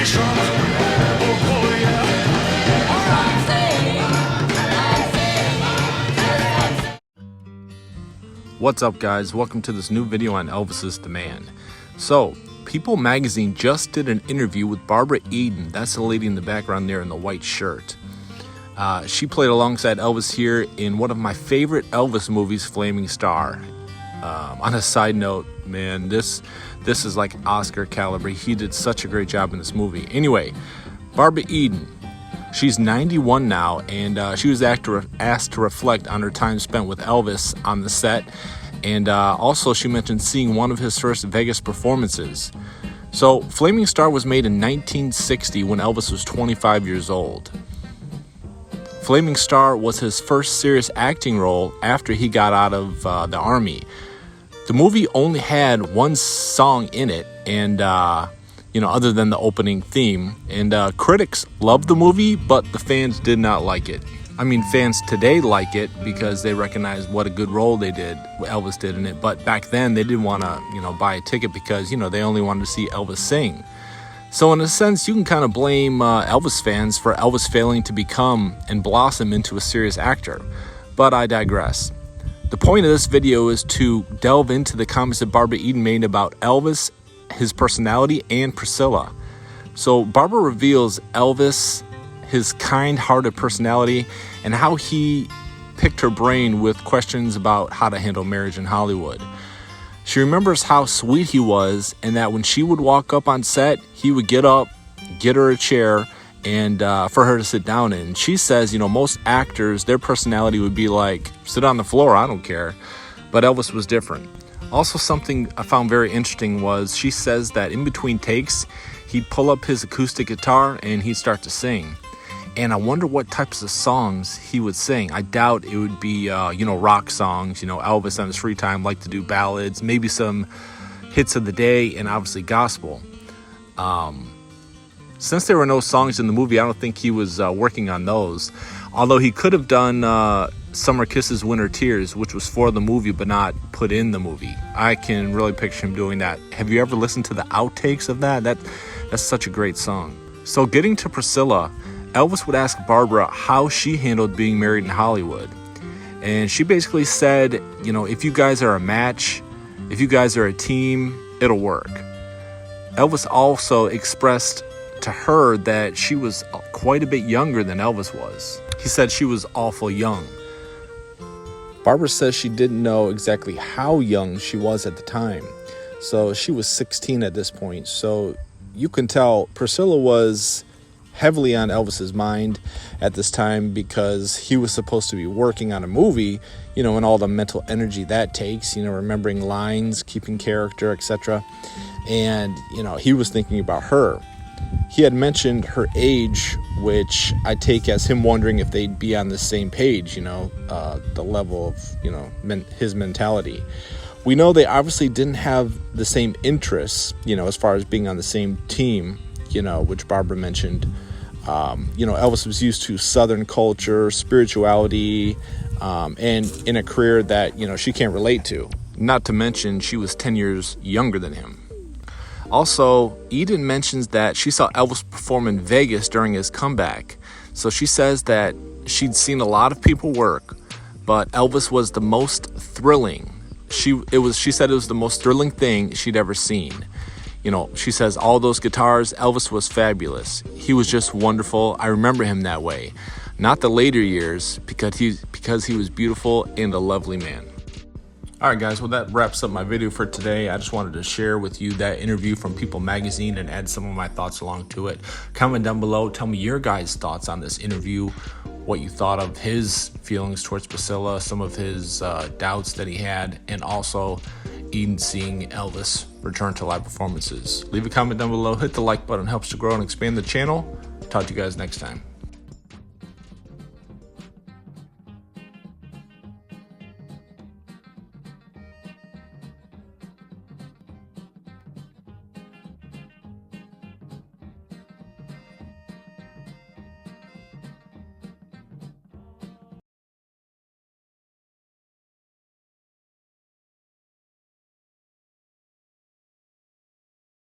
What's up, guys? Welcome to this new video on Elvis is the Man. So, People magazine just did an interview with Barbara Eden. That's the lady in the background there in the white shirt. She played alongside Elvis here in one of my favorite Elvis movies, Flaming Star. On a side note, man, this is like Oscar caliber. He did such a great job in this movie. Anyway, Barbara Eden, she's 91 now, and she was asked to reflect on her time spent with Elvis on the set. And also she mentioned seeing one of his first Vegas performances. So Flaming Star was made in 1960 when Elvis was 25 years old. Flaming Star was his first serious acting role after he got out of the Army. The movie only had one song in it, and other than the opening theme. And critics loved the movie, but the fans did not like it. I mean, fans today like it because they recognize what a good role Elvis did in it. But back then, they didn't want to, buy a ticket because, they only wanted to see Elvis sing. So in a sense, you can kind of blame Elvis fans for Elvis failing to become and blossom into a serious actor. But I digress. The point of this video is to delve into the comments that Barbara Eden made about Elvis, his personality, and Priscilla. So Barbara reveals Elvis, his kind-hearted personality, and how he picked her brain with questions about how to handle marriage in Hollywood. She remembers how sweet he was, and that when she would walk up on set, he would get up, get her a chair, and for her to sit down in. She says, most actors, their personality would be like, sit on the floor, I don't care. But Elvis was different. Also, something I found very interesting was she says that in between takes, he'd pull up his acoustic guitar and he'd start to sing. And I wonder what types of songs he would sing. I doubt it would be, rock songs. Elvis on his free time liked to do ballads, maybe some hits of the day, and obviously gospel. Since there were no songs in the movie, I don't think he was working on those. Although he could have done Summer Kisses, Winter Tears, which was for the movie but not put in the movie. I can really picture him doing that. Have you ever listened to the outtakes of that? That's such a great song. So getting to Priscilla, Elvis would ask Barbara how she handled being married in Hollywood. And she basically said, if you guys are a match, if you guys are a team, it'll work. Elvis also expressed to her that she was quite a bit younger than Elvis was. He said she was awful young. Barbara says she didn't know exactly how young she was at the time. So she was 16 at this point. So you can tell Priscilla was heavily on Elvis's mind at this time because he was supposed to be working on a movie, and all the mental energy that takes, remembering lines, keeping character, etc. And, he was thinking about her. He had mentioned her age, which I take as him wondering if they'd be on the same page, the level of, his mentality. We know they obviously didn't have the same interests, as far as being on the same team, which Barbara mentioned. Elvis was used to Southern culture, spirituality, and in a career that, she can't relate to. Not to mention, she was 10 years younger than him. Also, Eden mentions that she saw Elvis perform in Vegas during his comeback. So she says that she'd seen a lot of people work, but Elvis was the most thrilling. She said it was the most thrilling thing she'd ever seen. She says all those guitars, Elvis was fabulous. He was just wonderful. I remember him that way. Not the later years, because he was beautiful and a lovely man. All right, guys, well, that wraps up my video for today. I just wanted to share with you that interview from People magazine and add some of my thoughts along to it. Comment down below. Tell me your guys' thoughts on this interview, what you thought of his feelings towards Priscilla, some of his doubts that he had, and also Eden seeing Elvis return to live performances. Leave a comment down below. Hit the like button. Helps to grow and expand the channel. Talk to you guys next time.